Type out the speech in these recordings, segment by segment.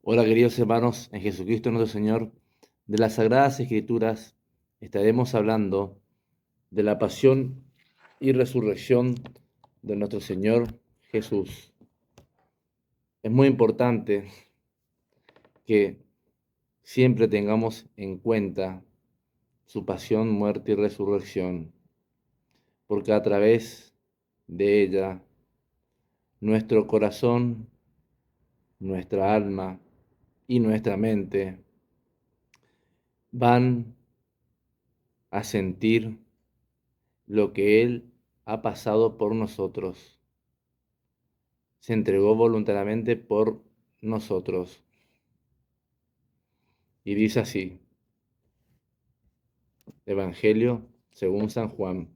Hola queridos hermanos en Jesucristo nuestro Señor, de las Sagradas Escrituras estaremos hablando de la pasión y resurrección de nuestro Señor Jesús. Es muy importante que siempre tengamos en cuenta su pasión, muerte y resurrección, porque a través de ella nuestro corazón, nuestra alma y nuestra mente van a sentir lo que Él ha pasado por nosotros. Se entregó voluntariamente por nosotros. Y dice así, Evangelio según San Juan.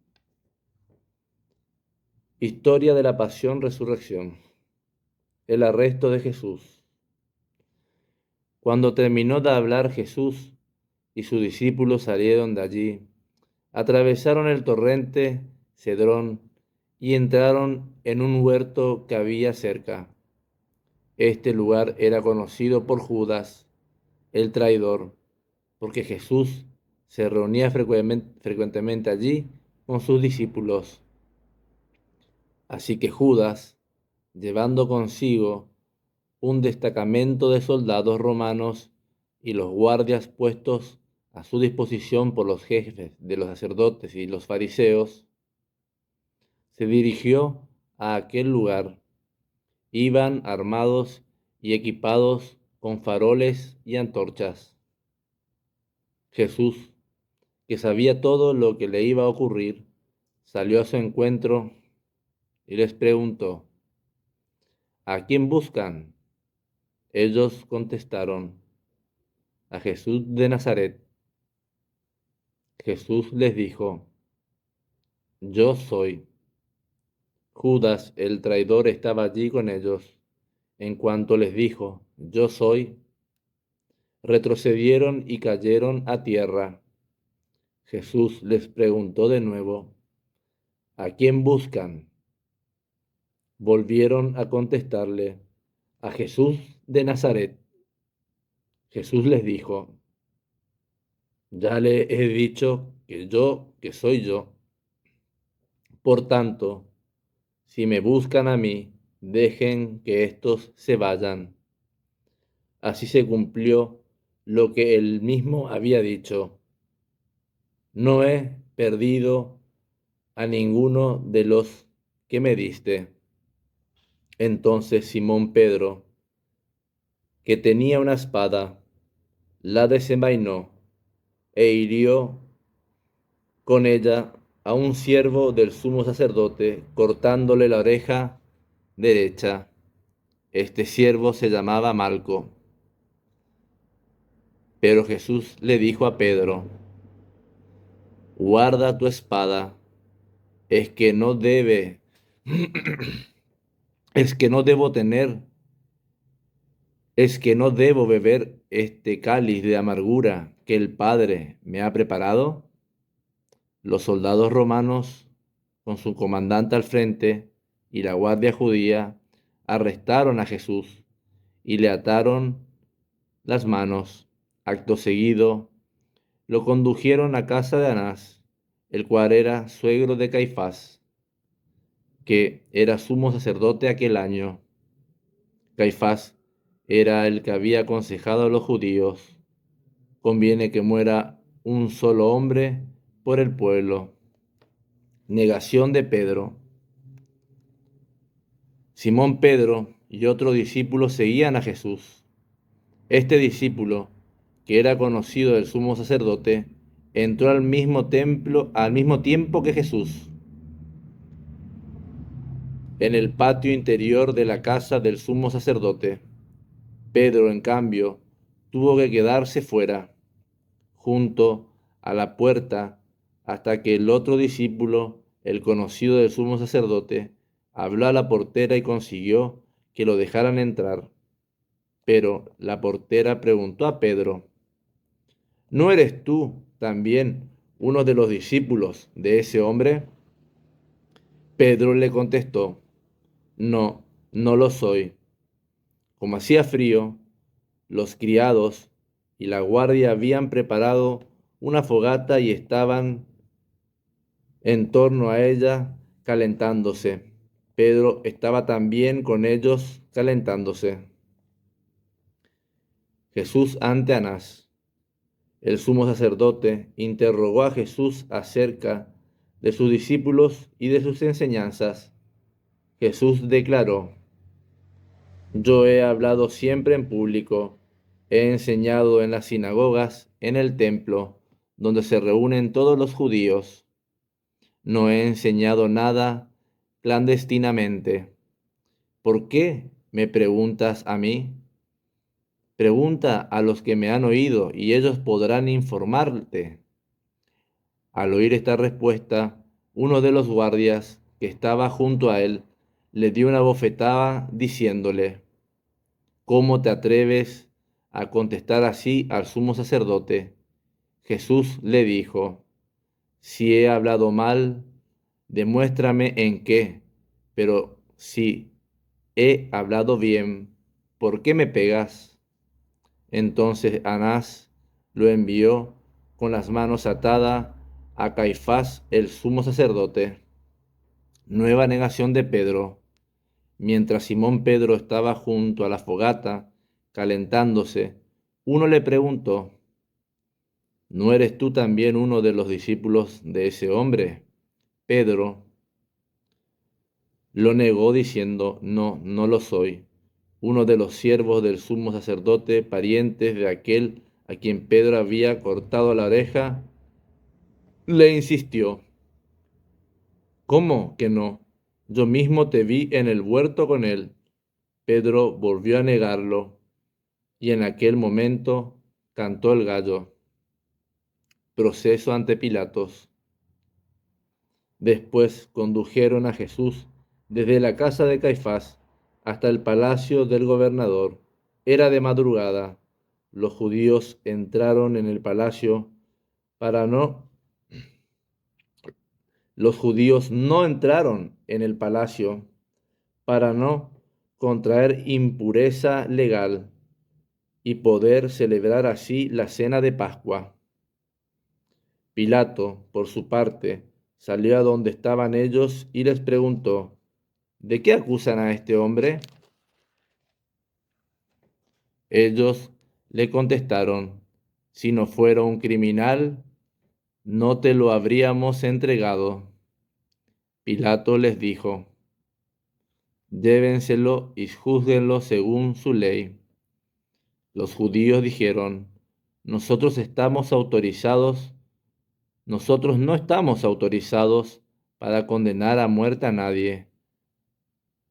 Historia de la pasión-resurrección. El arresto de Jesús. Cuando terminó de hablar Jesús y sus discípulos salieron de allí, atravesaron el torrente Cedrón y entraron en un huerto que había cerca. Este lugar era conocido por Judas, el traidor, porque Jesús se reunía frecuentemente allí con sus discípulos. Así que Judas, llevando consigo un destacamento de soldados romanos y los guardias puestos a su disposición por los jefes de los sacerdotes y los fariseos, se dirigió a aquel lugar. Iban armados y equipados con faroles y antorchas. Jesús, que sabía todo lo que le iba a ocurrir, salió a su encuentro y les preguntó, ¿a quién buscan? Ellos contestaron, a Jesús de Nazaret. Jesús les dijo, yo soy. Judas, el traidor, estaba allí con ellos. En cuanto les dijo, yo soy, retrocedieron y cayeron a tierra. Jesús les preguntó de nuevo, ¿a quién buscan? Volvieron a contestarle, a Jesús de Nazaret. Jesús les dijo, ya le he dicho que soy yo. Por tanto, si me buscan a mí, dejen que éstos se vayan. Así se cumplió lo que él mismo había dicho. No he perdido a ninguno de los que me diste. Entonces Simón Pedro, que tenía una espada, la desenvainó e hirió con ella a un siervo del sumo sacerdote, cortándole la oreja derecha. Este siervo se llamaba Malco. Pero Jesús le dijo a Pedro, guarda tu espada, es que no debe, es que no debo tener, es que no debo beber este cáliz de amargura que el Padre me ha preparado. Los soldados romanos, con su comandante al frente y la guardia judía, arrestaron a Jesús y le ataron las manos. Acto seguido, lo condujeron a casa de Anás, el cual era suegro de Caifás, que era sumo sacerdote aquel año. Caifás era el que había aconsejado a los judíos, conviene que muera un solo hombre por el pueblo. Negación de Pedro. Simón Pedro y otro discípulo seguían a Jesús. Este discípulo, que era conocido del sumo sacerdote, entró al mismo templo al mismo tiempo que Jesús, en el patio interior de la casa del sumo sacerdote. Pedro, en cambio, tuvo que quedarse fuera, junto a la puerta, hasta que el otro discípulo, el conocido del sumo sacerdote, habló a la portera y consiguió que lo dejaran entrar. Pero la portera preguntó a Pedro, ¿no eres tú también uno de los discípulos de ese hombre? Pedro le contestó, no, no lo soy. Como hacía frío, Los criados y la guardia habían preparado una fogata y estaban en torno a ella calentándose. Pedro estaba también con ellos calentándose. Jesús ante Anás. El sumo sacerdote interrogó a Jesús acerca de sus discípulos y de sus enseñanzas. Jesús declaró: Yo he hablado siempre en público, he enseñado en las sinagogas, en el templo, donde se reúnen todos los judíos. No he enseñado nada clandestinamente. ¿Por qué me preguntas a mí? Pregunta a los que me han oído y ellos podrán informarte. Al oír esta respuesta, uno de los guardias que estaba junto a él le dio una bofetada diciéndole: ¿Cómo te atreves a contestar así al sumo sacerdote? Jesús le dijo: Si he hablado mal, demuéstrame en qué, pero si he hablado bien, ¿por qué me pegas? Entonces Anás lo envió con las manos atadas a Caifás, el sumo sacerdote. Nueva negación de Pedro. Mientras Simón Pedro estaba junto a la fogata, calentándose, uno le preguntó: ¿No eres tú también uno de los discípulos de ese hombre? Pedro lo negó diciendo: No, no lo soy. Uno de los siervos del sumo sacerdote, parientes de aquel a quien Pedro había cortado la oreja, le insistió: ¿Cómo que no? Yo mismo te vi en el huerto con él. Pedro volvió a negarlo, y en aquel momento cantó el gallo. Proceso ante Pilatos. Después condujeron a Jesús desde la casa de Caifás hasta el palacio del gobernador. Era de madrugada. Los judíos entraron en el palacio para no... Los judíos no entraron en el palacio para no contraer impureza legal y poder celebrar así la cena de Pascua. Pilato, por su parte, salió a donde estaban ellos y les preguntó: ¿De qué acusan a este hombre? Ellos le contestaron: Si no fuera un criminal, no te lo habríamos entregado. Pilato les dijo: Llévenselo y júzguenlo según su ley. Los judíos dijeron: Nosotros no estamos autorizados para condenar a muerte a nadie.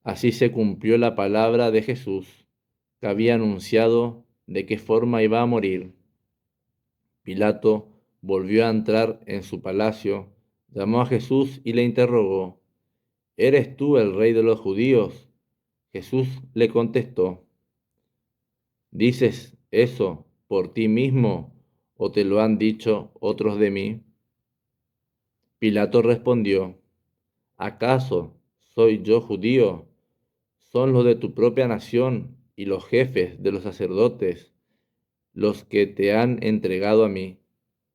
Así se cumplió la palabra de Jesús, que había anunciado de qué forma iba a morir. Pilato volvió a entrar en su palacio, llamó a Jesús y le interrogó: ¿Eres tú el rey de los judíos? Jesús le contestó: ¿Dices eso por ti mismo o te lo han dicho otros de mí? Pilato respondió: ¿Acaso soy yo judío? Son los de tu propia nación y los jefes de los sacerdotes los que te han entregado a mí.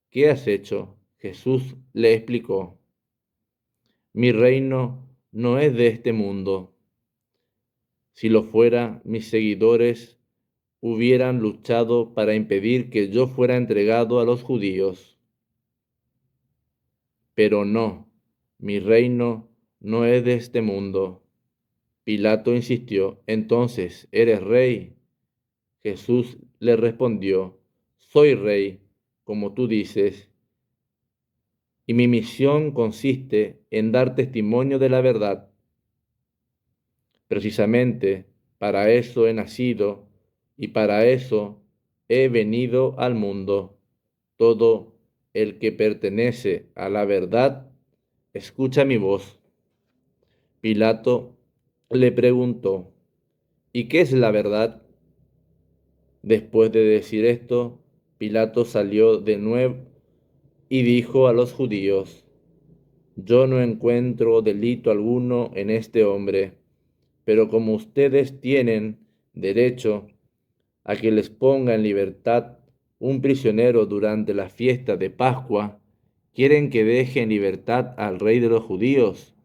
¿Qué has hecho? Jesús le explicó: Mi reino no es de este mundo. Si lo fuera, mis seguidores hubieran luchado para impedir que yo fuera entregado a los judíos. Pero no, mi reino no es de este mundo. Pilato insistió: Entonces, ¿eres rey? Jesús le respondió: Soy rey, como tú dices, y mi misión consiste en dar testimonio de la verdad. Precisamente para eso he nacido y para eso he venido al mundo. Todo el que pertenece a la verdad escucha mi voz. Pilato le preguntó: ¿Y qué es la verdad? Después de decir esto, Pilato salió de nuevo y dijo a los judíos: Yo no encuentro delito alguno en este hombre, pero como ustedes tienen derecho a que les ponga en libertad un prisionero durante la fiesta de Pascua, quieren que deje en libertad al rey de los judíos.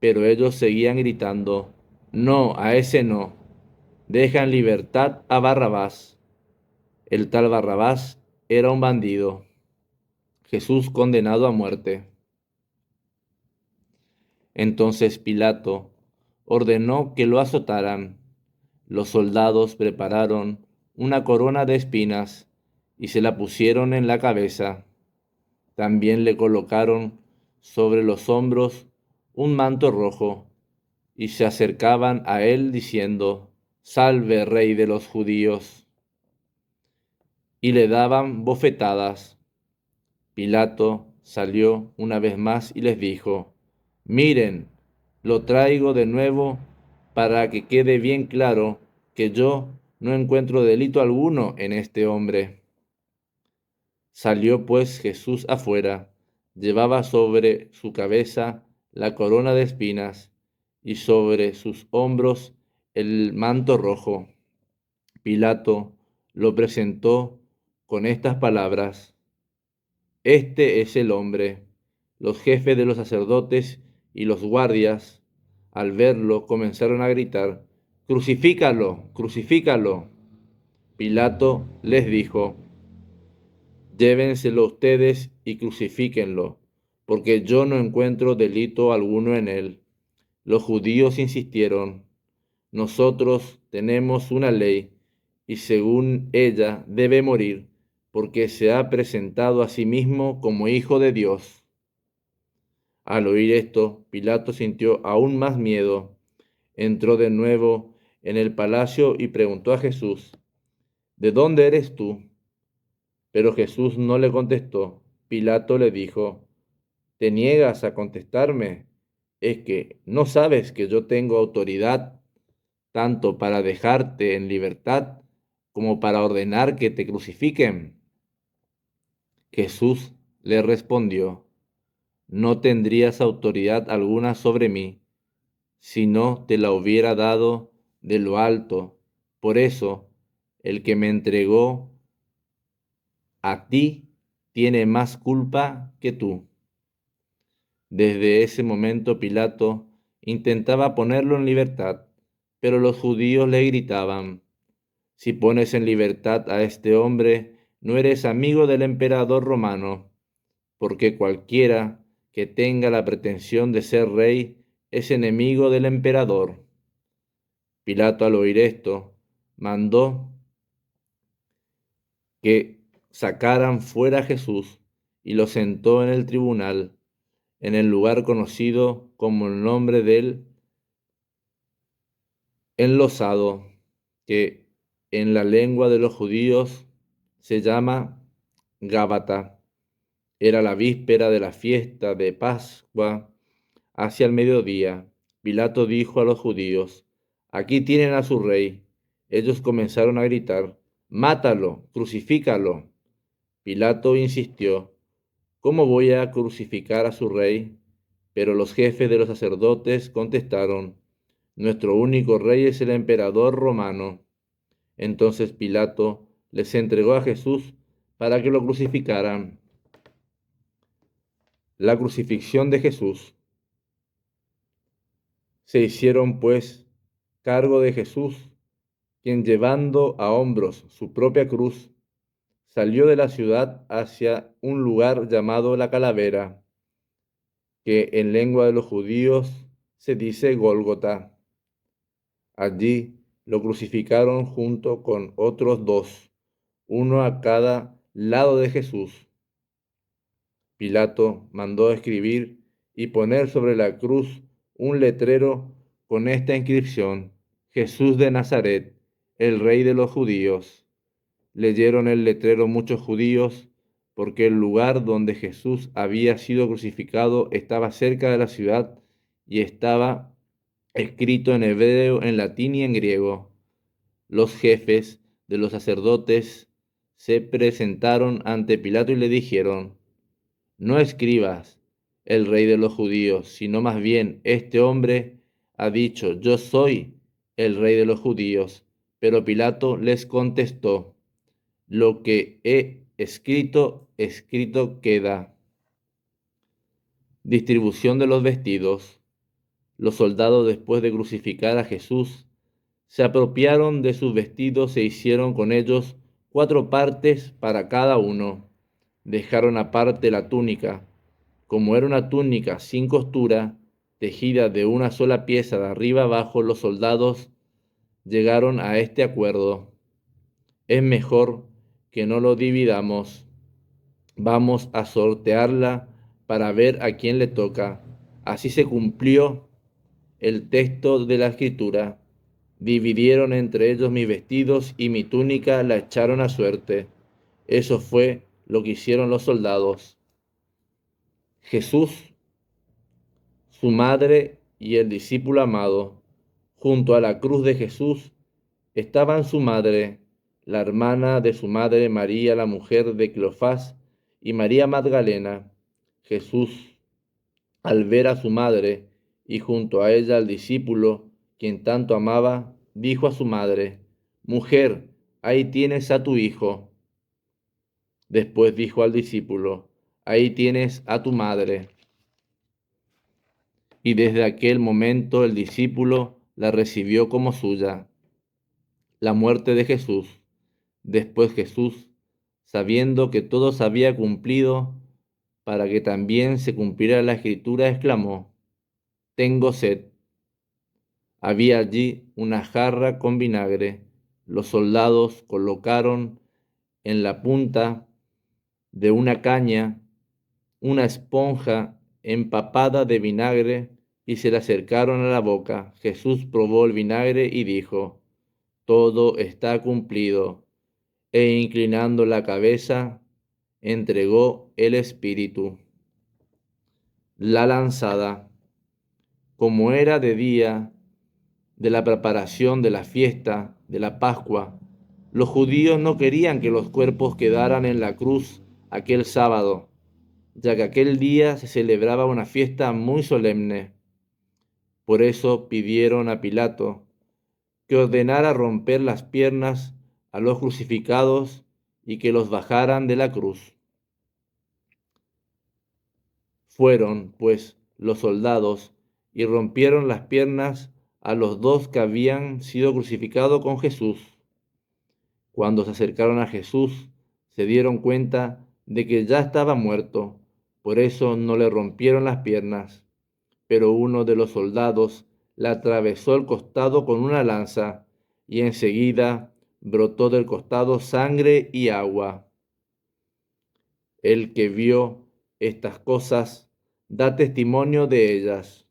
Pero ellos seguían gritando, no, a ese no, deja en libertad a Barrabás. El tal Barrabás era un bandido. Jesús condenado a muerte. Entonces Pilato ordenó que lo azotaran. Los soldados prepararon una corona de espinas y se la pusieron en la cabeza. También le colocaron sobre los hombros un manto rojo y se acercaban a él diciendo, Salve, Rey de los judíos. Y le daban bofetadas. Pilato salió una vez más y les dijo, Miren, lo traigo de nuevo para que quede bien claro que yo no encuentro delito alguno en este hombre. Salió pues Jesús afuera, llevaba sobre su cabeza la corona de espinas y sobre sus hombros el manto rojo. Pilato lo presentó con estas palabras, Este es el hombre. Los jefes de los sacerdotes y los guardias, al verlo, comenzaron a gritar, Crucifícalo, crucifícalo. Pilato les dijo, Llévenselo ustedes y crucifíquenlo, porque yo no encuentro delito alguno en él. Los judíos insistieron, nosotros tenemos una ley, y según ella debe morir, porque se ha presentado a sí mismo como hijo de Dios. Al oír esto, Pilato sintió aún más miedo. Entró de nuevo en el palacio y preguntó a Jesús, ¿de dónde eres tú? Pero Jesús no le contestó. Pilato le dijo, ¿te niegas a contestarme? ¿Es que no sabes que yo tengo autoridad tanto para dejarte en libertad como para ordenar que te crucifiquen? Jesús le respondió, no tendrías autoridad alguna sobre mí si no te la hubiera dado de lo alto. Por eso, el que me entregó a ti tiene más culpa que tú. Desde ese momento Pilato intentaba ponerlo en libertad, pero los judíos le gritaban, si pones en libertad a este hombre, no eres amigo del emperador romano, porque cualquiera que tenga la pretensión de ser rey es enemigo del emperador. Pilato, al oír esto, mandó que sacaran fuera a Jesús y lo sentó en el tribunal, en el lugar conocido como el nombre del enlosado, que en la lengua de los judíos se llama Gábata. Era la víspera de la fiesta de Pascua, hacia el mediodía. Pilato dijo a los judíos, aquí tienen a su rey. Ellos comenzaron a gritar, mátalo, crucifícalo. Pilato insistió, ¿cómo voy a crucificar a su rey? Pero los jefes de los sacerdotes contestaron, nuestro único rey es el emperador romano. Entonces Pilato les entregó a Jesús para que lo crucificaran. La crucifixión de Jesús. Se hicieron pues cargo de Jesús, quien llevando a hombros su propia cruz, salió de la ciudad hacia un lugar llamado la Calavera, que en lengua de los judíos se dice Gólgota. Allí lo crucificaron junto con otros dos, uno a cada lado de Jesús. Pilato mandó escribir y poner sobre la cruz un letrero con esta inscripción, Jesús de Nazaret, el Rey de los judíos. Leyeron el letrero muchos judíos porque el lugar donde Jesús había sido crucificado estaba cerca de la ciudad y estaba escrito en hebreo, en latín y en griego. Los jefes de los sacerdotes se presentaron ante Pilato y le dijeron, no escribas el rey de los judíos, sino más bien este hombre ha dicho, yo soy el rey de los judíos. Pero Pilato les contestó: lo que he escrito, escrito queda. Distribución de los vestidos. Los soldados, después de crucificar a Jesús, se apropiaron de sus vestidos e hicieron con ellos 4 partes para cada uno. Dejaron aparte la túnica. Como era una túnica sin costura, tejida de una sola pieza de arriba abajo, los soldados llegaron a este acuerdo: es mejor que no lo dividamos. Vamos a sortearla para ver a quién le toca. Así se cumplió el texto de la escritura: dividieron entre ellos mis vestidos y mi túnica la echaron a suerte. Eso fue lo que hicieron los soldados. Jesús, su madre y el discípulo amado. Junto a la cruz de Jesús estaban su madre, la hermana de su madre María, la mujer de Cleofás, y María Magdalena. Jesús, al ver a su madre y junto a ella al discípulo, quien tanto amaba, dijo a su madre: mujer, ahí tienes a tu hijo. Después dijo al discípulo: ahí tienes a tu madre. Y desde aquel momento el discípulo la recibió como suya. La muerte de Jesús. Después Jesús, sabiendo que todo se había cumplido, para que también se cumpliera la escritura, exclamó: tengo sed. Había allí una jarra con vinagre. Los soldados colocaron en la punta de una caña una esponja empapada de vinagre y se la acercaron a la boca. Jesús probó el vinagre y dijo: todo está cumplido. E inclinando la cabeza, entregó el espíritu. La lanzada. Como era de día de la preparación de la fiesta de la Pascua, los judíos no querían que los cuerpos quedaran en la cruz aquel sábado, ya que aquel día se celebraba una fiesta muy solemne. Por eso pidieron a Pilato que ordenara romper las piernas a los crucificados y que los bajaran de la cruz. Fueron, pues, los soldados y rompieron las piernas a los 2 que habían sido crucificados con Jesús. Cuando se acercaron a Jesús, se dieron cuenta de que ya estaba muerto, por eso no le rompieron las piernas. Pero uno de los soldados le atravesó el costado con una lanza, y enseguida brotó del costado sangre y agua. El que vio estas cosas da testimonio de ellas,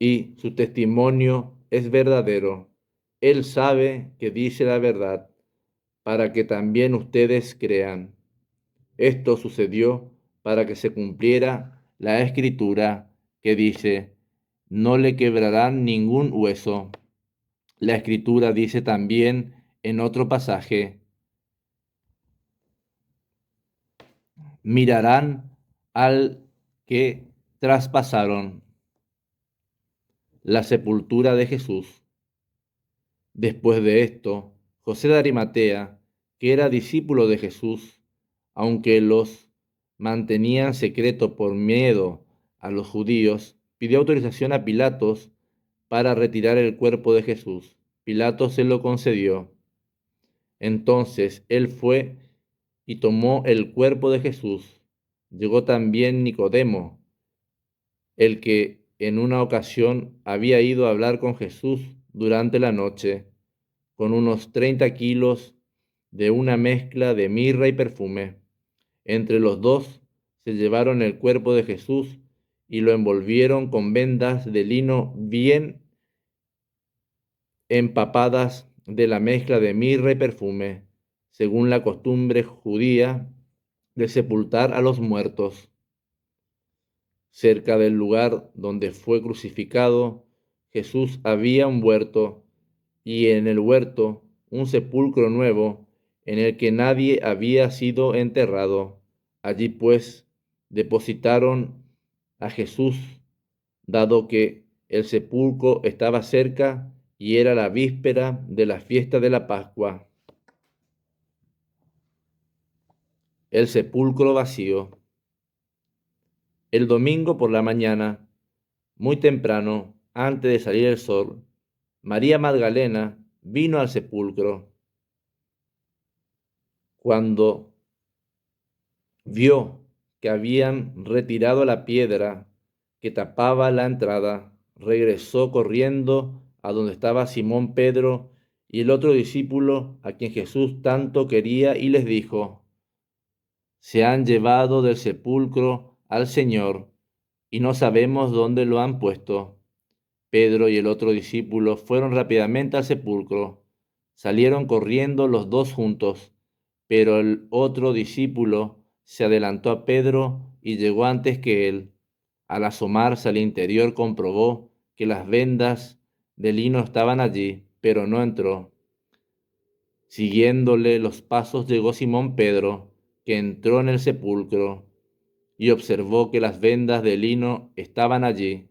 y su testimonio es verdadero. Él sabe que dice la verdad, para que también ustedes crean. Esto sucedió para que se cumpliera la escritura que dice: no le quebrarán ningún hueso. La escritura dice también en otro pasaje: mirarán al que traspasaron. La sepultura de Jesús. Después de esto, José de Arimatea, que era discípulo de Jesús, aunque los mantenían secreto por miedo a los judíos, pidió autorización a Pilatos para retirar el cuerpo de Jesús. Pilato se lo concedió. Entonces él fue y tomó el cuerpo de Jesús. Llegó también Nicodemo, el que en una ocasión había ido a hablar con Jesús durante la noche, con unos 30 kilos de una mezcla de mirra y perfume. Entre los dos se llevaron el cuerpo de Jesús y lo envolvieron con vendas de lino bien empapadas de la mezcla de mirra y perfume, según la costumbre judía de sepultar a los muertos. Cerca del lugar donde fue crucificado Jesús había un huerto, y en el huerto un sepulcro nuevo, en el que nadie había sido enterrado. Allí pues depositaron a Jesús, dado que el sepulcro estaba cerca, y era la víspera de la fiesta de la Pascua. El sepulcro vacío. El domingo por la mañana, muy temprano, antes de salir el sol, María Magdalena vino al sepulcro. Cuando vio que habían retirado la piedra que tapaba la entrada, regresó corriendo a donde estaba Simón Pedro y el otro discípulo a quien Jesús tanto quería y les dijo: se han llevado del sepulcro al Señor y no sabemos dónde lo han puesto. Pedro y el otro discípulo fueron rápidamente al sepulcro. Salieron corriendo los dos juntos, pero el otro discípulo se adelantó a Pedro y llegó antes que él. Al asomarse al interior comprobó que las vendas de lino estaban allí, pero no entró. Siguiéndole los pasos llegó Simón Pedro, que entró en el sepulcro y observó que las vendas de lino estaban allí.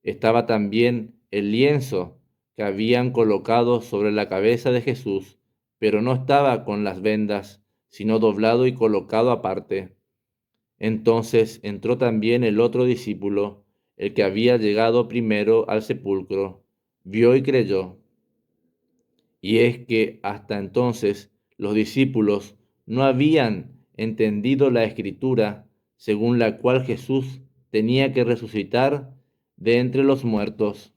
Estaba también el lienzo que habían colocado sobre la cabeza de Jesús, pero no estaba con las vendas, sino doblado y colocado aparte. Entonces entró también el otro discípulo, el que había llegado primero al sepulcro, vio y creyó. Y es que hasta entonces los discípulos no habían entendido la escritura según la cual Jesús tenía que resucitar de entre los muertos.